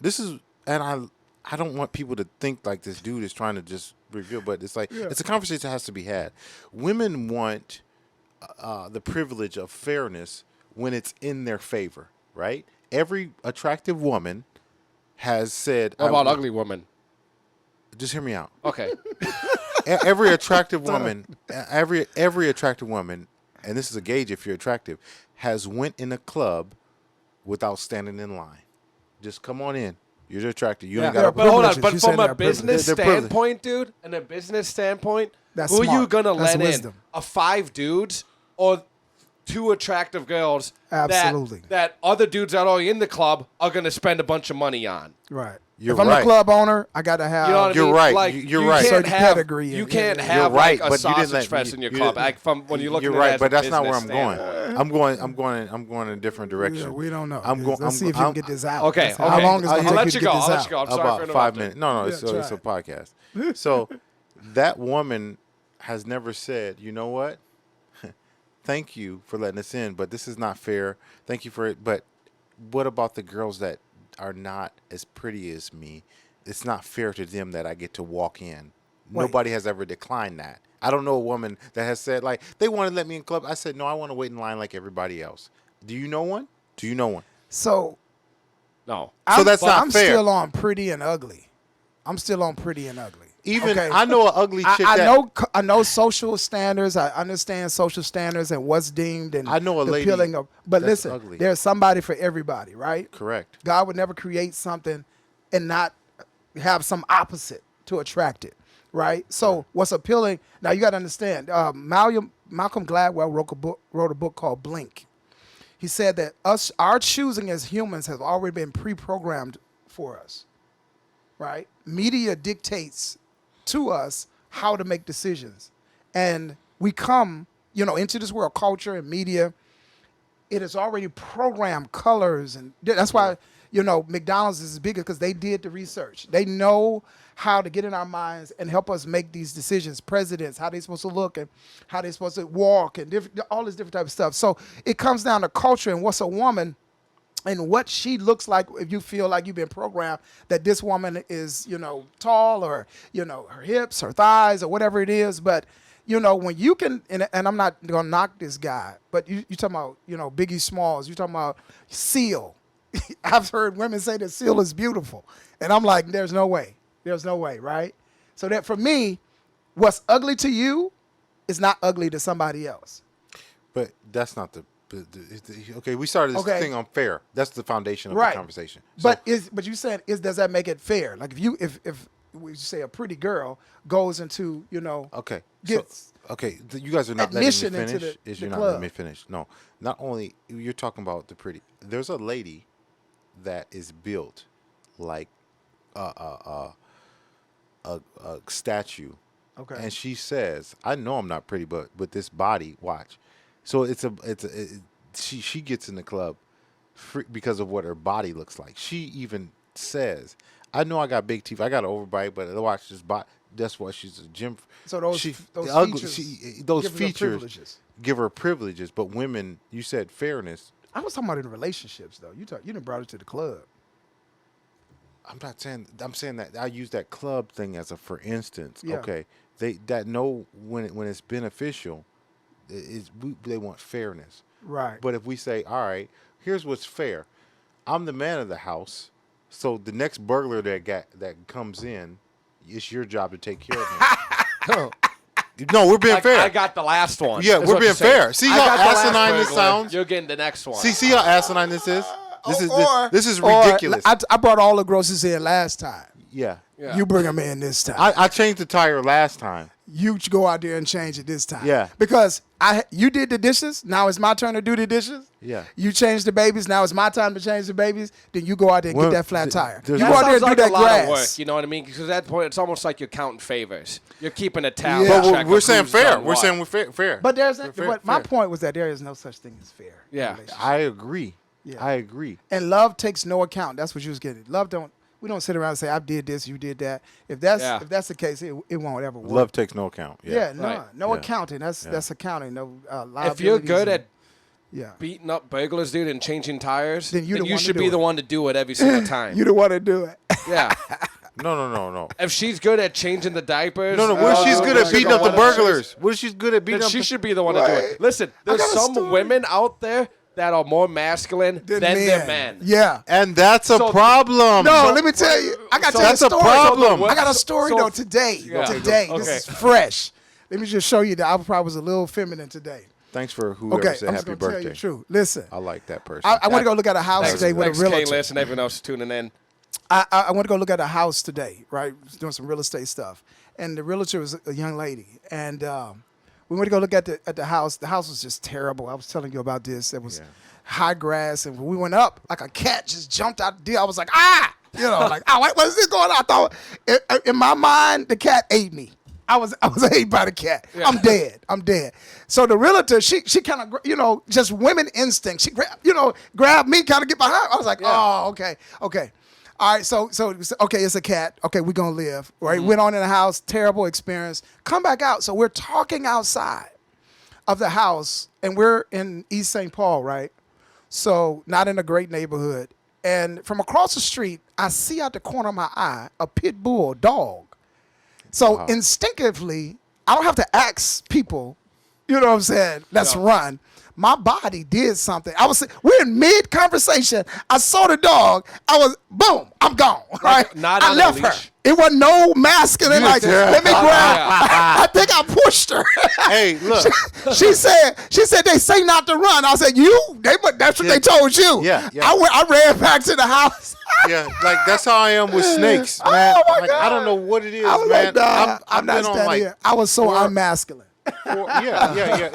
this is, and I don't want people to think like this dude is trying to just reveal, but it's like it's a conversation that has to be had. Women want the privilege of fairness when it's in their favor, right? Every attractive woman has said, What about ugly women? Just hear me out. Okay. Every attractive woman, every attractive woman, and this is a gauge if you're attractive, has went in a club without standing in line. Just come on in. You're attractive. You ain't got But hold on. privileges. But You from saying a they're privileged. business They're privileged. standpoint, dude, and a business standpoint, That's who are you smart. gonna That's let wisdom. in? A 5 dudes or 2 attractive girls? Absolutely. That other dudes that are in the club are gonna spend a bunch of money on. Right. You're if I'm right. a club owner, I got to have. You know what You're I mean? right. Like, You're you right. Can't Certain have, pedigree you and- can't yeah. have You're right, like a but you didn't sausage let fest me- in your you club. didn't- Like from when you look You're at it right, as but a that's not where I'm business going. standpoint. I'm going in a different direction. We don't know. I'm going. Let's see if you can get this out. Okay, Let's see how okay. long is it I'll going to let take you to go. get this I'll let out? you go. I'm sorry for About 5 interrupting. minutes. No, Yeah, it's try a podcast. So that woman has never said, you know what? Thank you for letting us in, but this is not fair. Thank you for it. But what about the girls that are not as pretty as me? It's not fair to them that I get to walk in. Wait. Nobody has ever declined that. I don't know a woman that has said, like, they want to let me in club. I said, no, I want to wait in line like everybody else. Do you know one? Do you know one? So No. that's not I'm fair. still on pretty and ugly. I'm still on pretty and ugly. Even Okay? I know an ugly chick I know social standards. I understand social standards and what's deemed and I know a the lady appealing of. But that's listen, ugly. there's somebody for everybody, right? Correct. God would never create something and not have some opposite to attract it, right? So what's appealing? Now you got to understand. Malcolm Gladwell wrote a book called Blink. He said that our choosing as humans has already been pre-programmed for us, right? Media dictates to us how to make decisions, and we come, into this world, culture and media. It is already programmed colors, and that's why McDonald's is as big because they did the research. They know how to get in our minds and help us make these decisions. Presidents, how they supposed to look and how they supposed to walk, and all this different type of stuff. So it comes down to culture and what's a woman and what she looks like. If you feel like you've been programmed that this woman is, tall, or her hips, her thighs, or whatever it is, but. When you can, and I'm not going to knock this guy, but you talking about, Biggie Smalls, you talking about Seal. I've heard women say that Seal is beautiful. And I'm like, there's no way. There's no way, right? So that for me, what's ugly to you is not ugly to somebody else. But that's not okay. We started this Okay. thing on fair. That's the foundation of Right. the conversation. So, But you said does that make it fair? Like if we say a pretty girl goes into, okay, gets you guys are not letting me admission into finish. the You're not club. letting me finish. No, not only you're talking about the pretty. There's a lady that is built like a statue. Okay. And she says, "I know I'm not pretty, but with this body, watch." So she gets in the club because of what her body looks like. She even says, "I know I got big teeth. I got an overbite, but watch this body." That's why she's a gym. So those she, those ugly, features those give her features privileges. give her privileges. But women, you said fairness. I was talking about in relationships though. You done brought it to the club. I'm not saying. I'm saying that I use that club thing as a for instance. Yeah. Okay, they know when it's beneficial, they want fairness. Right. But if we say, all right, here's what's fair, I'm the man of the house, so the next burglar that comes in, it's your job to take care of him. No, we're being fair. I got the last one. Yeah, is we're what being you're saying. fair. See I how got the last asinine this burglar. sounds? You're getting the next one. See how asinine this is. This is Or, ridiculous. I brought all the groceries in last time. Yeah. Yeah. You bring them in this time. I changed the tire last time. You go out there and change it this time. Yeah. Because you did the dishes. Now it's my turn to do the dishes. Yeah. You changed the babies. Now it's my time to change the babies. Then you go out there and Well, get that flat tire. You there's go no- out there and sounds do like that a lot of grass. work. You know what I mean? Because at that point, it's almost like you're counting favors. You're keeping a tally. Yeah. But check we're of saying who's fair. done We're what. saying we're fair. But Fair. my point was that there is no such thing as fair. in Yeah. relationships. I agree. Yeah. I agree. And love takes no account. That's what you was getting. We don't sit around and say I did this, you did that. If that's the case, it won't ever work. Love takes no account. Yeah, Yeah. no Right. no Yeah. accounting. That's accounting. No If you're liabilities good and- Yeah. beating up burglars, dude, and changing tires, Then you the one to should do be it. the one to do it every single time. You don't want to do it. Yeah. No. If she's good at changing the diapers, No. What if she's good at she's beating the up the one that- burglars? What if she's good at beating Then up? she should be the one to do Right. it. Listen, there's got a some story. women out there that are more masculine than their men. Yeah. And that's a So- problem. No, let me tell you. I got to So tell you a that's a story. problem. I got a story So- though today. Yeah. Today. Okay. This is fresh. Let me just show you that I probably was a little feminine today. Thanks for whoever Okay, said I'm just happy gonna tell you birthday. the truth. Listen, I like that person. I want to go look at a house Thanks, today with thanks a realtor. Kaylis and everyone else tuning in. I want to go look at a house today, right? Doing some real estate stuff, and the realtor was a young lady, and we went to go look at the house. The house was just terrible. I was telling you about this. It was high grass, and when we went up, like a cat just jumped out the deal. I was like, like, what is this going on? I thought in my mind the cat ate me. I was ate by the cat. Yeah. I'm dead. So the realtor, she kind of, just women instinct. She grabbed me, kind of get behind. I was like, oh, okay. All right, so okay, it's a cat. Okay, we're gonna live. Right? Went on in the house, terrible experience. Come back out. So we're talking outside of the house, and we're in East St. Paul, right? So not in a great neighborhood. And from across the street, I see out the corner of my eye a pit bull dog. So instinctively, I don't have to ask people, you know what I'm saying, let's run. My body did something. We're in mid conversation. I saw the dog. Boom, I'm gone. Right? not I on a left her. leash. It wasn't no masculine like, let me grab. I think I pushed her. Hey, look. She said they say not to run. I said, that's what they told you. Yeah. I ran back to the house. Yeah, like that's how I am with snakes, Oh, man. my Like, I God. don't know what it is, I was man. like, nah, I've I'm not been on standing like here. I was so unmasculine. yeah.